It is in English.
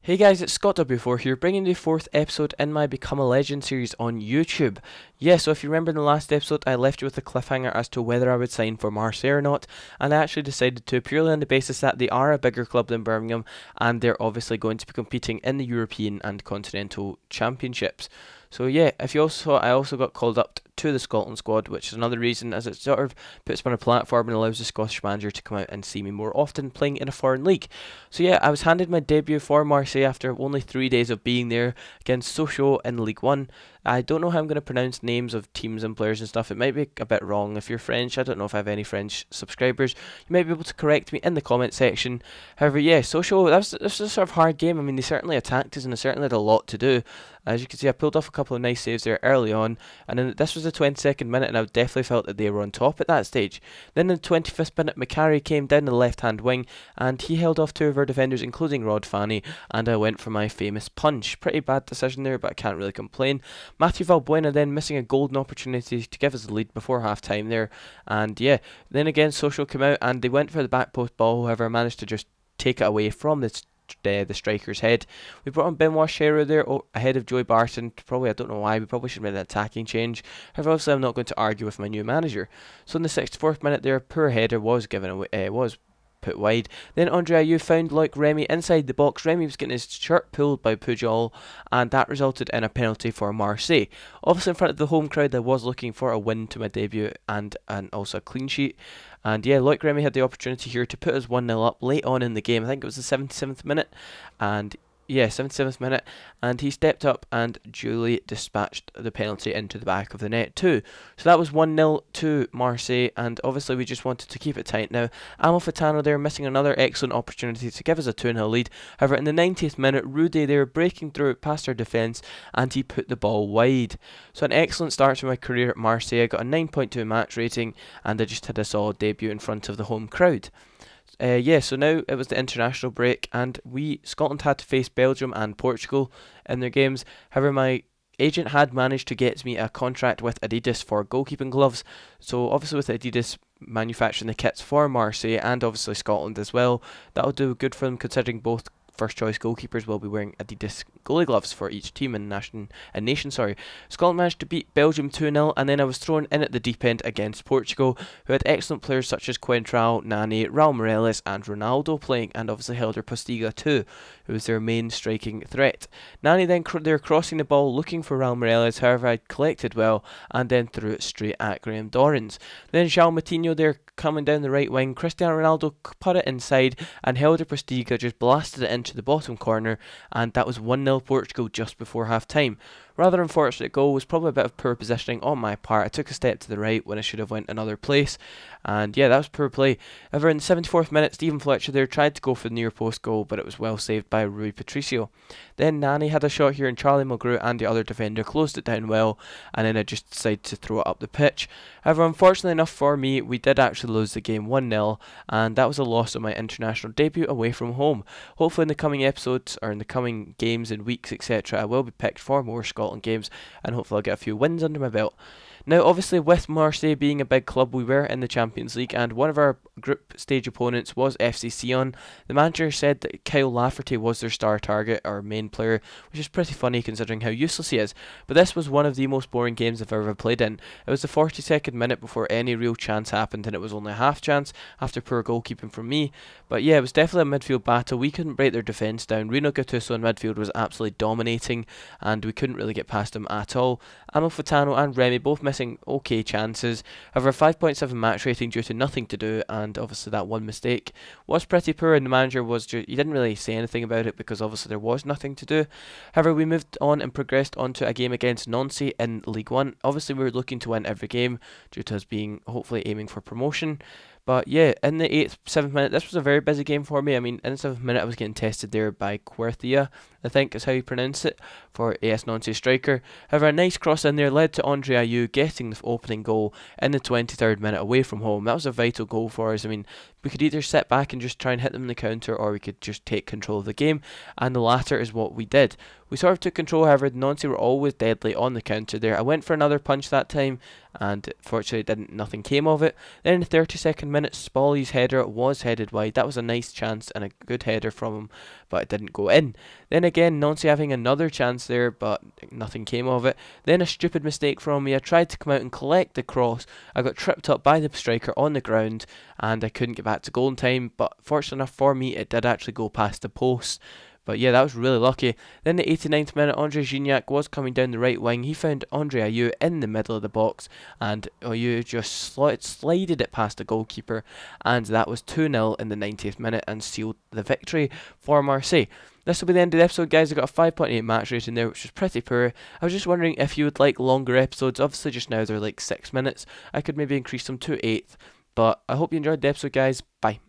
Hey guys, it's Scott W4 here, bringing the fourth episode in my Become a Legend series on YouTube. Yeah, so if you remember in the last episode, I left you with a cliffhanger as to whether I would sign for Marseille or not, and I actually decided to purely on the basis that they are a bigger club than Birmingham, and they're obviously going to be competing in the European and Continental Championships. So yeah, if you also I also got called up to the Scotland squad, which is another reason as it sort of puts me on a platform and allows the Scottish manager to come out and see me more often playing in a foreign league. So yeah, I was handed my debut for Marseille after only 3 days of being there against Sochaux in League One. I don't know how I'm going to pronounce names of teams and players and stuff. It might be a bit wrong. If you're French, I don't know if I have any French subscribers. You might be able to correct me in the comment section. However, yeah, Sochaux, this was a sort of hard game. I mean, they certainly attacked us and they certainly had a lot to do. As you can see, I pulled off a couple of nice saves there early on, and then this was the 22nd minute, and I definitely felt that they were on top at that stage. Then in the 25th minute, Macari came down the left-hand wing, and he held off two of our defenders, including Rod Fanny, and I went for my famous punch. Pretty bad decision there, but I can't really complain. Matthew Valbuena then missing a golden opportunity to give us the lead before half-time there, and yeah, then again, Sochaux came out, and they went for the back post ball, however, managed to just take it away from the striker's head. We brought on Benoit Cheyrou there ahead of Joey Barton. Probably, I don't know why, we probably should have made an attacking change. However, obviously I'm not going to argue with my new manager. So in the 64th minute there, a poor header was given away, was put wide. Then Andre Ayew found Loic Remy inside the box. Remy was getting his shirt pulled by Pujol, and that resulted in a penalty for Marseille. Obviously in front of the home crowd I was looking for a win to my debut and also a clean sheet. And yeah, Loic Remy had the opportunity here to put us 1-0 up late on in the game. I think it was the 77th minute. And yeah, 77th minute, and he stepped up and duly dispatched the penalty into the back of the net too. So that was 1-0 to Marseille, and obviously we just wanted to keep it tight now. Amalfitano there missing another excellent opportunity to give us a 2-0 lead. However, in the 90th minute, Rudy there breaking through past our defence, and he put the ball wide. So an excellent start to my career at Marseille. I got a 9.2 match rating, and I just had a solid debut in front of the home crowd. So now it was the international break, and Scotland had to face Belgium and Portugal in their games. However, my agent had managed to get me a contract with Adidas for goalkeeping gloves. So obviously with Adidas manufacturing the kits for Marseille and obviously Scotland as well, that'll do good for them considering both first choice goalkeepers will be wearing Adidas goalie gloves for each team and nation. Scotland managed to beat Belgium 2-0, and then I was thrown in at the deep end against Portugal, who had excellent players such as Coentrão, Nani, Raul Meireles and Ronaldo playing, and obviously Helder Postiga too, who was their main striking threat. Nani then they're crossing the ball looking for Raul Meireles, however I collected well and then threw it straight at Graham Dorrans. Then João Moutinho there coming down the right wing, Cristiano Ronaldo put it inside, and Helder Postiga just blasted it into the bottom corner, and that was 1-0 Portugal just before half time. Rather unfortunate goal, was probably a bit of poor positioning on my part. I took a step to the right when I should have went another place, and yeah, that was poor play. However, in the 74th minute, Stephen Fletcher there tried to go for the near post goal, but it was well saved by Rui Patricio. Then Nani had a shot here, and Charlie Mulgrew and the other defender closed it down well, and then I just decided to throw it up the pitch. However, unfortunately enough for me, we did actually lose the game 1-0, and that was a loss of my international debut away from home. Hopefully in the coming episodes, or in the coming games and weeks, etc., I will be picked for more Scotland games, and hopefully I'll get a few wins under my belt. Now, obviously, with Marseille being a big club, we were in the Champions League, and one of our group stage opponents was FC Sion. The manager said that Kyle Lafferty was their star target, our main player, which is pretty funny considering how useless he is. But this was one of the most boring games I've ever played in. It was the 42nd minute before any real chance happened, and it was only a half chance after poor goalkeeping from me. But yeah, it was definitely a midfield battle. We couldn't break their defence down. Rino Gattuso in midfield was absolutely dominating, and we couldn't really get past him at all. Amalfitano and Remy both missing okay chances. However, 5.7 match rating due to nothing to do, and obviously that one mistake was pretty poor, and the manager he didn't really say anything about it because obviously there was nothing to do. However, we moved on and progressed onto a game against Nancy in League One. Obviously we were looking to win every game due to us being hopefully aiming for promotion. But yeah, in the 7th minute, this was a very busy game for me. I mean, in the 7th minute, I was getting tested there by Querthia, I think is how you pronounce it, for AS Nancy striker. However, a nice cross in there led to Andre Ayew getting the opening goal in the 23rd minute away from home. That was a vital goal for us. I mean, we could either sit back and just try and hit them in the counter, or we could just take control of the game, and the latter is what we did. We sort of took control, however, Nancy were always deadly on the counter there. I went for another punch that time, and fortunately nothing came of it. Then in the 32nd minute, Spally's header was headed wide. That was a nice chance and a good header from him, but it didn't go in. Then again, Nancy having another chance there, but nothing came of it. Then a stupid mistake from me. I tried to come out and collect the cross. I got tripped up by the striker on the ground, and I couldn't get back to goal in time, but fortunate enough for me, it did actually go past the post. But yeah, that was really lucky. Then the 89th minute, Andre Gignac was coming down the right wing. He found Andre Ayew in the middle of the box, and Ayew just slided it past the goalkeeper, and that was 2-0 in the 90th minute and sealed the victory for Marseille. This will be the end of the episode, guys. I got a 5.8 match rating there, which was pretty poor. I was just wondering if you would like longer episodes. Obviously, just now they're like 6 minutes. I could maybe increase them to 8. But I hope you enjoyed the episode, guys. Bye.